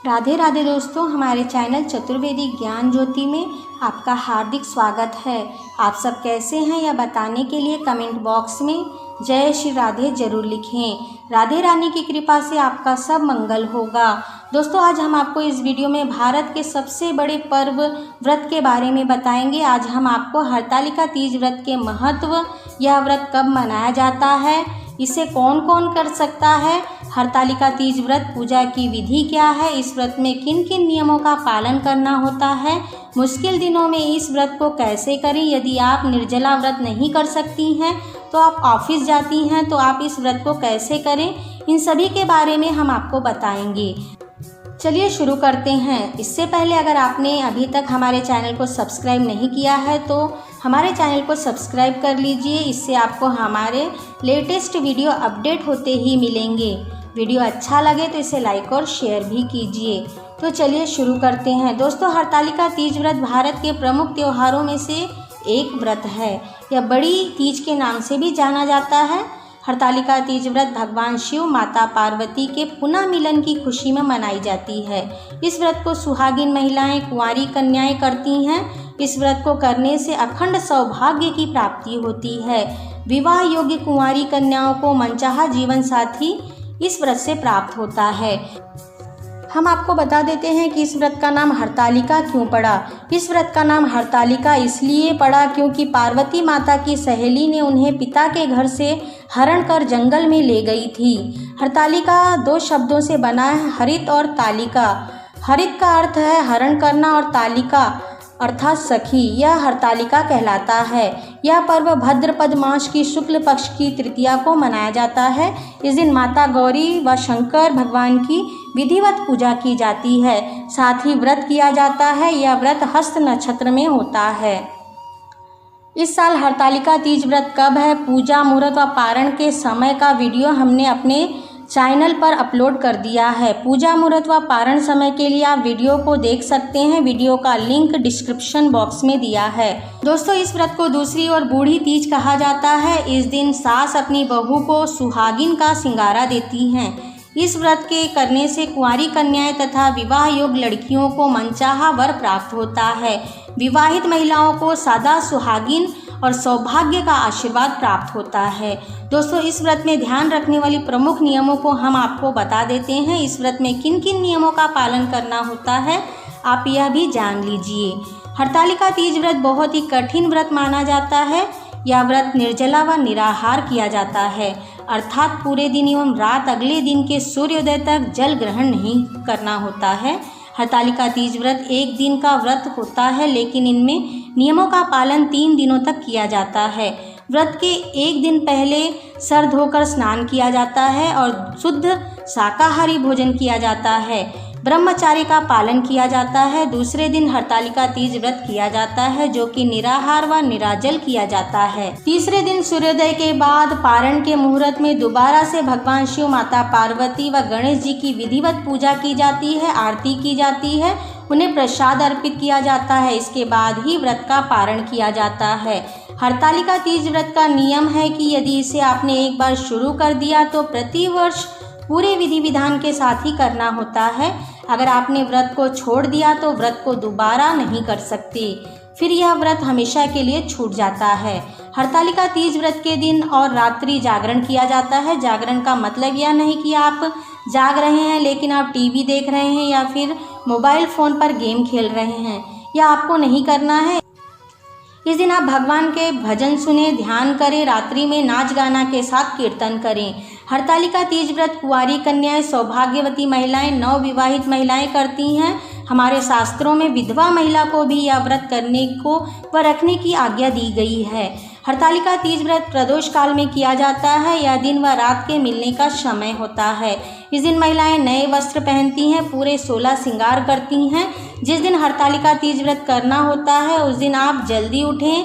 राधे राधे दोस्तों, हमारे चैनल चतुर्वेदी ज्ञान ज्योति में आपका हार्दिक स्वागत है। आप सब कैसे हैं यह बताने के लिए कमेंट बॉक्स में जय श्री राधे जरूर लिखें। राधे रानी की कृपा से आपका सब मंगल होगा। दोस्तों, आज हम आपको इस वीडियो में भारत के सबसे बड़े पर्व व्रत के बारे में बताएंगे। आज हम आपको हरतालिका तीज व्रत के महत्व, यह व्रत कब मनाया जाता है, इसे कौन कौन कर सकता है, हरतालिका तीज व्रत पूजा की विधि क्या है, इस व्रत में किन किन नियमों का पालन करना होता है, मुश्किल दिनों में इस व्रत को कैसे करें, यदि आप निर्जला व्रत नहीं कर सकती हैं तो आप ऑफिस जाती हैं तो आप इस व्रत को कैसे करें, इन सभी के बारे में हम आपको बताएंगे। चलिए शुरू करते हैं। इससे पहले अगर आपने अभी तक हमारे चैनल को सब्सक्राइब नहीं किया है तो हमारे चैनल को सब्सक्राइब कर लीजिए। इससे आपको हमारे लेटेस्ट वीडियो अपडेट होते ही मिलेंगे। वीडियो अच्छा लगे तो इसे लाइक और शेयर भी कीजिए। तो चलिए शुरू करते हैं। दोस्तों, हरतालिका तीज व्रत भारत के प्रमुख त्योहारों में से एक व्रत है। यह बड़ी तीज के नाम से भी जाना जाता है। हरतालिका तीज व्रत भगवान शिव, माता पार्वती के पुनः मिलन की खुशी में मनाई जाती है। इस व्रत को सुहागिन महिलाएं, कुंवारी कन्याएं करती हैं। इस व्रत को करने से अखंड सौभाग्य की प्राप्ति होती है। विवाह योग्य कुंवारी कन्याओं को मनचाहा जीवन साथी इस व्रत से प्राप्त होता है। हम आपको बता देते हैं कि इस व्रत का नाम हरतालिका क्यों पड़ा। इस व्रत का नाम हरतालिका इसलिए पड़ा क्योंकि पार्वती माता की सहेली ने उन्हें पिता के घर से हरण कर जंगल में ले गई थी। हरतालिका दो शब्दों से बना है, हरित और तालिका। हरित का अर्थ है हरण करना और तालिका अर्थात सखी, यह हरतालिका कहलाता है। यह पर्व भाद्रपद मास की शुक्ल पक्ष की तृतीया को मनाया जाता है। इस दिन माता गौरी व शंकर भगवान की विधिवत पूजा की जाती है। साथ ही व्रत किया जाता है। यह व्रत हस्त नक्षत्र में होता है। इस साल हरतालिका तीज व्रत कब है, पूजा मुहूर्त व पारण के समय का वीडियो हमने अपने चैनल पर अपलोड कर दिया है। पूजा मुहूर्त व पारण समय के लिए आप वीडियो को देख सकते हैं। वीडियो का लिंक डिस्क्रिप्शन बॉक्स में दिया है। दोस्तों, इस व्रत को दूसरी और बूढ़ी तीज कहा जाता है। इस दिन सास अपनी बहू को सुहागिन का सिंगारा देती हैं। इस व्रत के करने से कुंवारी कन्याएं तथा विवाह योग्य लड़कियों को मनचाहा वर प्राप्त होता है। विवाहित महिलाओं को सदा सुहागिन और सौभाग्य का आशीर्वाद प्राप्त होता है। दोस्तों, इस व्रत में ध्यान रखने वाली प्रमुख नियमों को हम आपको बता देते हैं। इस व्रत में किन किन नियमों का पालन करना होता है, आप यह भी जान लीजिए। हरतालिका तीज व्रत बहुत ही कठिन व्रत माना जाता है। यह व्रत निर्जला व निराहार किया जाता है, अर्थात पूरे दिन एवं रात अगले दिन के सूर्योदय तक जल ग्रहण नहीं करना होता है। हरतालिका तीज व्रत एक दिन का व्रत होता है, लेकिन इनमें नियमों का पालन 3 दिनों तक किया जाता है। व्रत के एक दिन पहले सर धोकर स्नान किया जाता है और शुद्ध शाकाहारी भोजन किया जाता है। ब्रह्मचार्य का पालन किया जाता है। दूसरे दिन हरतालिका तीज व्रत किया जाता है, जो कि निराहार व निराजल किया जाता है। तीसरे दिन सूर्योदय के बाद पारण के मुहूर्त में दोबारा से भगवान शिव, माता पार्वती व गणेश जी की विधिवत पूजा की जाती है, आरती की जाती है, उन्हें प्रसाद अर्पित किया जाता है। इसके बाद ही व्रत का पारण किया जाता है। हरतालिका तीज व्रत का नियम है कि यदि इसे आपने एक बार शुरू कर दिया तो प्रतिवर्ष पूरे विधि विधान के साथ ही करना होता है। अगर आपने व्रत को छोड़ दिया तो व्रत को दोबारा नहीं कर सकते, फिर यह व्रत हमेशा के लिए छूट जाता है। हरतालिका तीज व्रत के दिन और रात्रि जागरण किया जाता है। जागरण का मतलब यह नहीं कि आप जाग रहे हैं लेकिन आप टीवी देख रहे हैं या फिर मोबाइल फ़ोन पर गेम खेल रहे हैं, यह आपको नहीं करना है। इस दिन आप भगवान के भजन सुने, ध्यान करें, रात्रि में नाच गाना के साथ कीर्तन करें। हरतालिका तीज व्रत कुंवारी कन्याएं, सौभाग्यवती महिलाएं, नवविवाहित महिलाएं करती हैं। हमारे शास्त्रों में विधवा महिला को भी यह व्रत करने को व रखने की आज्ञा दी गई है। हरतालिका तीज व्रत प्रदोष काल में किया जाता है। यह दिन व रात के मिलने का समय होता है। इस दिन महिलाएं नए वस्त्र पहनती हैं, पूरे 16 श्रृंगार करती हैं। जिस दिन हरतालिका तीज व्रत करना होता है उस दिन आप जल्दी उठें,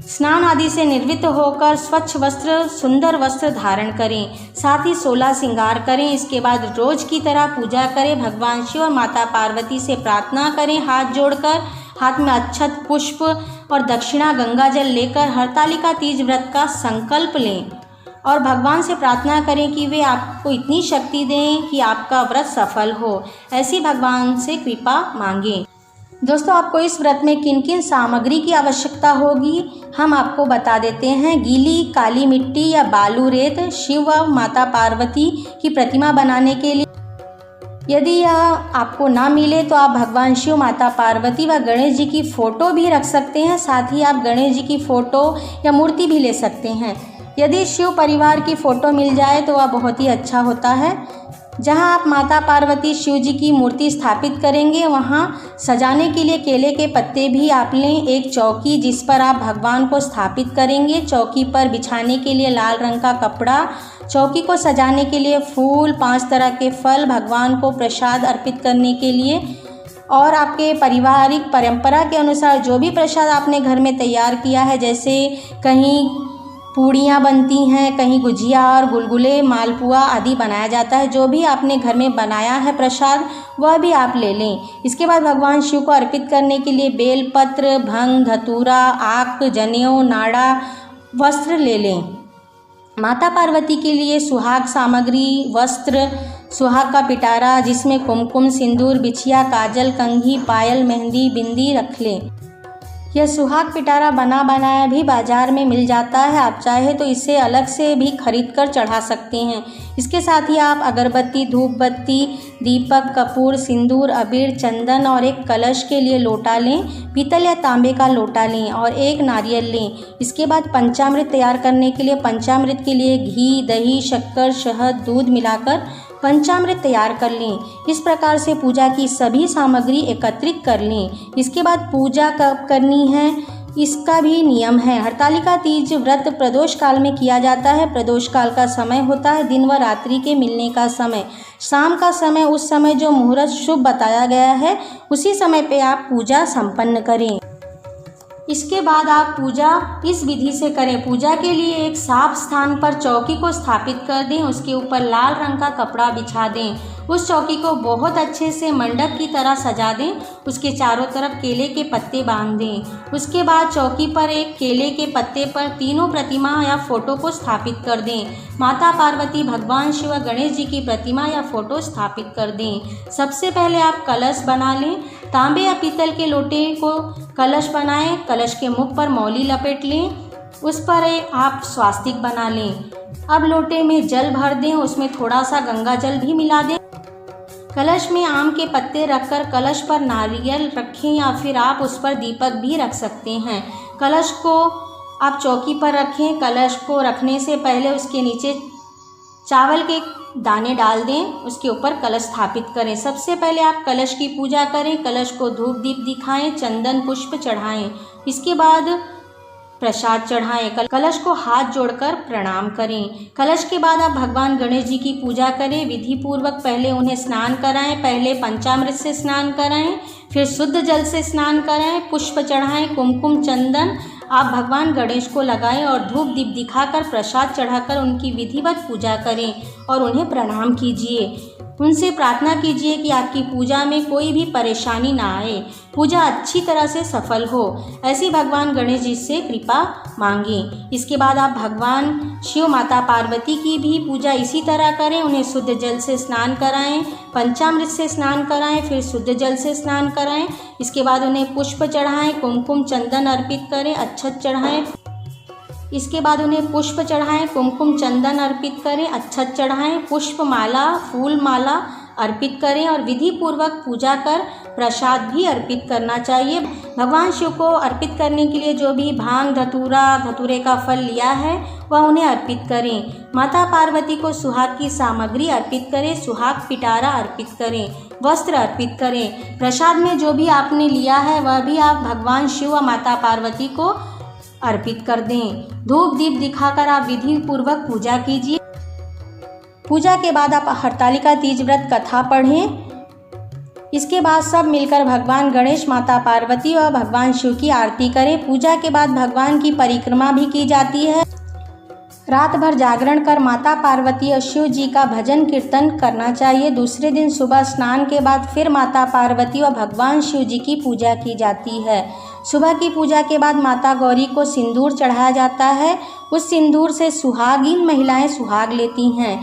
स्नान आदि से निर्वृत्त होकर स्वच्छ वस्त्र, सुंदर वस्त्र धारण करें, साथ ही 16 श्रृंगार करें। इसके बाद रोज की तरह पूजा करें, भगवान शिव और माता पार्वती से प्रार्थना करें। हाथ जोड़कर हाथ में अक्षत, पुष्प और दक्षिणा गंगा जल लेकर हरतालिका तीज व्रत का संकल्प लें। और भगवान से प्रार्थना करें कि वे आपको इतनी शक्ति दें कि आपका व्रत सफल हो। ऐसी भगवान से कृपा मांगें। दोस्तों, आपको इस व्रत में किन किन सामग्री की आवश्यकता होगी हम आपको बता देते हैं। गीली काली मिट्टी या बालू रेत शिव व माता पार्वती की प्रतिमा बनाने के लिए। यदि यह आपको ना मिले तो आप भगवान शिव, माता पार्वती व गणेश जी की फ़ोटो भी रख सकते हैं। साथ ही आप गणेश जी की फ़ोटो या मूर्ति भी ले सकते हैं। यदि शिव परिवार की फ़ोटो मिल जाए तो वह बहुत ही अच्छा होता है। जहां आप माता पार्वती शिव जी की मूर्ति स्थापित करेंगे वहां सजाने के लिए केले के पत्ते भी आप लें। एक चौकी जिस पर आप भगवान को स्थापित करेंगे, चौकी पर बिछाने के लिए लाल रंग का कपड़ा, चौकी को सजाने के लिए फूल, 5 तरह के फल, भगवान को प्रसाद अर्पित करने के लिए और आपके पारिवारिक परंपरा के अनुसार जो भी प्रसाद आपने घर में तैयार किया है, जैसे कहीं पूड़ियाँ बनती हैं, कहीं गुजिया और गुलगुले, मालपुआ आदि बनाया जाता है। जो भी आपने घर में बनाया है प्रसाद वह भी आप ले लें। इसके बाद भगवान शिव को अर्पित करने के लिए बेलपत्र, भंग, धतूरा, आक, जनेऊ, नाड़ा, वस्त्र ले लें। माता पार्वती के लिए सुहाग सामग्री, वस्त्र, सुहाग का पिटारा जिसमें कुमकुम, सिंदूर, बिछिया, काजल, कंघी, पायल, मेहंदी, बिंदी रख लें। यह सुहाग पिटारा बना बनाया भी बाज़ार में मिल जाता है। आप चाहे तो इसे अलग से भी खरीद कर चढ़ा सकते हैं। इसके साथ ही आप अगरबत्ती, धूप बत्ती, दीपक, कपूर, सिंदूर, अबीर, चंदन और एक कलश के लिए लोटा लें। पीतल या तांबे का लोटा लें और एक नारियल लें। इसके बाद पंचामृत तैयार करने के लिए पंचामृत के लिए घी, दही, शक्कर, शहद, दूध मिलाकर पंचामृत तैयार कर लें। इस प्रकार से पूजा की सभी सामग्री एकत्रित कर लें। इसके बाद पूजा कब करनी है इसका भी नियम है। हरतालिका तीज व्रत प्रदोष काल में किया जाता है। प्रदोष काल का समय होता है दिन व रात्रि के मिलने का समय। शाम का समय, उस समय जो मुहूर्त शुभ बताया गया है उसी समय पे आप पूजा संपन्न करें। इसके बाद आप पूजा इस विधि से करें। पूजा के लिए एक साफ स्थान पर चौकी को स्थापित कर दें। उसके ऊपर लाल रंग का कपड़ा बिछा दें। उस चौकी को बहुत अच्छे से मंडप की तरह सजा दें। उसके चारों तरफ केले के पत्ते बांध दें। उसके बाद चौकी पर एक केले के पत्ते पर तीनों प्रतिमा या फोटो को स्थापित कर दें। माता पार्वती, भगवान शिव, गणेश जी की प्रतिमा या फोटो स्थापित कर दें। सबसे पहले आप कलश बना लें। तांबे या पीतल के लोटे को कलश बनाएं। कलश के मुख पर मौली लपेट लें। उस पर आप स्वास्तिक बना लें। अब लोटे में जल भर दें। उसमें थोड़ा सा गंगा जल भी मिला दें। कलश में आम के पत्ते रखकर कलश पर नारियल रखें या फिर आप उस पर दीपक भी रख सकते हैं। कलश को आप चौकी पर रखें। कलश को रखने से पहले उसके नीचे चावल के दाने डाल दें। उसके ऊपर कलश स्थापित करें। सबसे पहले आप कलश की पूजा करें। कलश को धूप दीप दिखाएं, चंदन पुष्प चढ़ाएं। इसके बाद प्रसाद चढ़ाएं। कलश को हाथ जोड़कर प्रणाम करें। कलश के बाद आप भगवान गणेश जी की पूजा करें। विधि पूर्वक पहले उन्हें स्नान कराएं। पहले पंचामृत से स्नान कराएं, फिर शुद्ध जल से स्नान कराएं, पुष्प चढ़ाएं, कुमकुम चंदन आप भगवान गणेश को लगाएं और धूप दीप दिखाकर प्रसाद चढ़ाकर उनकी विधिवत पूजा करें और उन्हें प्रणाम कीजिए। उनसे प्रार्थना कीजिए कि आपकी पूजा में कोई भी परेशानी ना आए, पूजा अच्छी तरह से सफल हो। ऐसी भगवान गणेश जी से कृपा मांगें। इसके बाद आप भगवान शिव, माता पार्वती की भी पूजा इसी तरह करें। उन्हें शुद्ध जल से स्नान कराएं, पंचामृत से स्नान कराएं, फिर शुद्ध जल से स्नान कराएं। इसके बाद उन्हें पुष्प चढ़ाएं, कुमकुम चंदन अर्पित करें, अक्षत चढ़ाएं। इसके बाद उन्हें पुष्प चढ़ाएं, कुमकुम चंदन अर्पित करें, अक्षत चढ़ाएं, पुष्प माला, फूल माला अर्पित करें और विधि पूर्वक पूजा कर प्रसाद भी अर्पित करना चाहिए। भगवान शिव को अर्पित करने के लिए जो भी भांग, धतूरे का फल लिया है वह उन्हें अर्पित करें। माता पार्वती को सुहाग की सामग्री अर्पित करें। सुहाग पिटारा अर्पित करें, वस्त्र अर्पित करें। प्रसाद में जो भी आपने लिया है वह भी आप भगवान शिव व माता पार्वती को अर्पित कर दें। धूप दीप दिखाकर आप विधि पूर्वक पूजा कीजिए। पूजा के बाद आप हरतालिका तीज व्रत कथा पढ़ें। इसके बाद सब मिलकर भगवान गणेश, माता पार्वती और भगवान शिव की आरती करें। पूजा के बाद भगवान की परिक्रमा भी की जाती है। रात भर जागरण कर माता पार्वती और शिव जी का भजन कीर्तन करना चाहिए। दूसरे दिन सुबह स्नान के बाद फिर माता पार्वती और भगवान शिव जी की पूजा की जाती है। सुबह की पूजा के बाद माता गौरी को सिंदूर चढ़ाया जाता है। उस सिंदूर से सुहागिन महिलाएं सुहाग लेती हैं।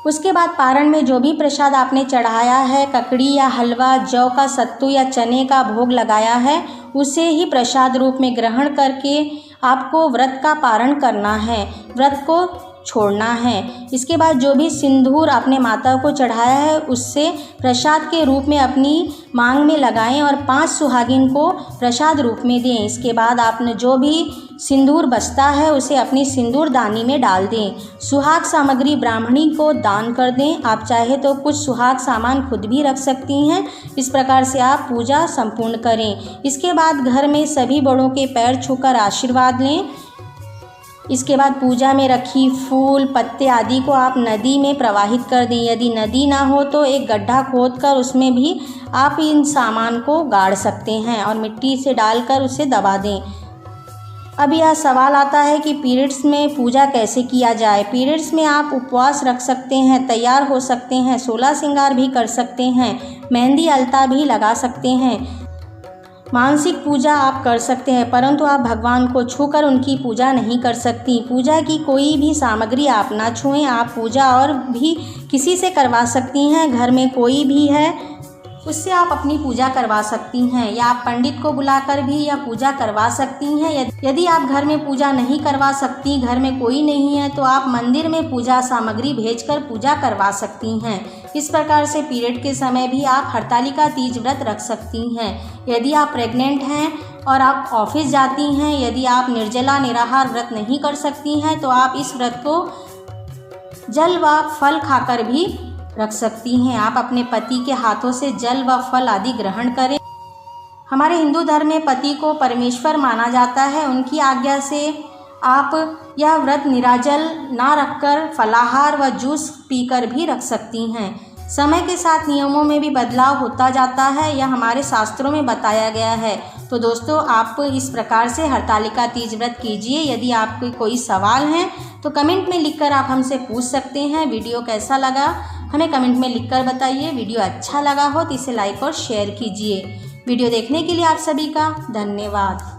उसके बाद पारण में जो भी प्रसाद आपने चढ़ाया है, ककड़ी या हलवा, जौ का सत्तू या चने का भोग लगाया है, उसे ही प्रसाद रूप में ग्रहण करके आपको व्रत का पारण करना है, व्रत को छोड़ना है। इसके बाद जो भी सिंदूर आपने माता को चढ़ाया है उससे प्रसाद के रूप में अपनी मांग में लगाएं और 5 सुहागिन को प्रसाद रूप में दें। इसके बाद आपने जो भी सिंदूर बचता है उसे अपनी सिंदूर दानी में डाल दें। सुहाग सामग्री ब्राह्मणी को दान कर दें। आप चाहे तो कुछ सुहाग सामान खुद भी रख सकती हैं। इस प्रकार से आप पूजा संपूर्ण करें। इसके बाद घर में सभी बड़ों के पैर छूकर आशीर्वाद लें। इसके बाद पूजा में रखी फूल, पत्ते आदि को आप नदी में प्रवाहित कर दें। यदि नदी ना हो तो एक गड्ढा खोदकर उसमें भी आप इन सामान को गाड़ सकते हैं और मिट्टी से डालकर उसे दबा दें। अब यह सवाल आता है कि पीरियड्स में पूजा कैसे किया जाए। पीरियड्स में आप उपवास रख सकते हैं, तैयार हो सकते हैं, 16 श्रृंगार भी कर सकते हैं, मेहंदी अलता भी लगा सकते हैं, मानसिक पूजा आप कर सकते हैं, परंतु आप भगवान को छूकर उनकी पूजा नहीं कर सकती। पूजा की कोई भी सामग्री आप ना छुएं। आप पूजा और भी किसी से करवा सकती हैं। घर में कोई भी है उससे आप अपनी पूजा करवा सकती हैं, या आप पंडित को बुलाकर भी यह पूजा करवा सकती हैं। यदि आप घर में पूजा नहीं करवा सकती, घर में कोई नहीं है, तो आप मंदिर में पूजा सामग्री भेजकर पूजा करवा सकती हैं। इस प्रकार से पीरियड के समय भी आप हरतालिका तीज व्रत रख सकती हैं। यदि आप प्रेग्नेंट हैं और आप ऑफिस जाती हैं, यदि आप निर्जला निराहार व्रत नहीं कर सकती हैं, तो आप इस व्रत को जल व फल खाकर भी रख सकती हैं। आप अपने पति के हाथों से जल व फल आदि ग्रहण करें। हमारे हिंदू धर्म में पति को परमेश्वर माना जाता है। उनकी आज्ञा से आप यह व्रत निराजल ना रखकर फलाहार व जूस पीकर भी रख सकती हैं। समय के साथ नियमों में भी बदलाव होता जाता है, यह हमारे शास्त्रों में बताया गया है। तो दोस्तों, आप इस प्रकार से हरतालिका तीज व्रत कीजिए। यदि आपके कोई सवाल हैं तो कमेंट में लिखकर आप हमसे पूछ सकते हैं। वीडियो कैसा लगा हमें कमेंट में लिखकर बताइए। वीडियो अच्छा लगा हो तो इसे लाइक और शेयर कीजिए। वीडियो देखने के लिए आप सभी का धन्यवाद।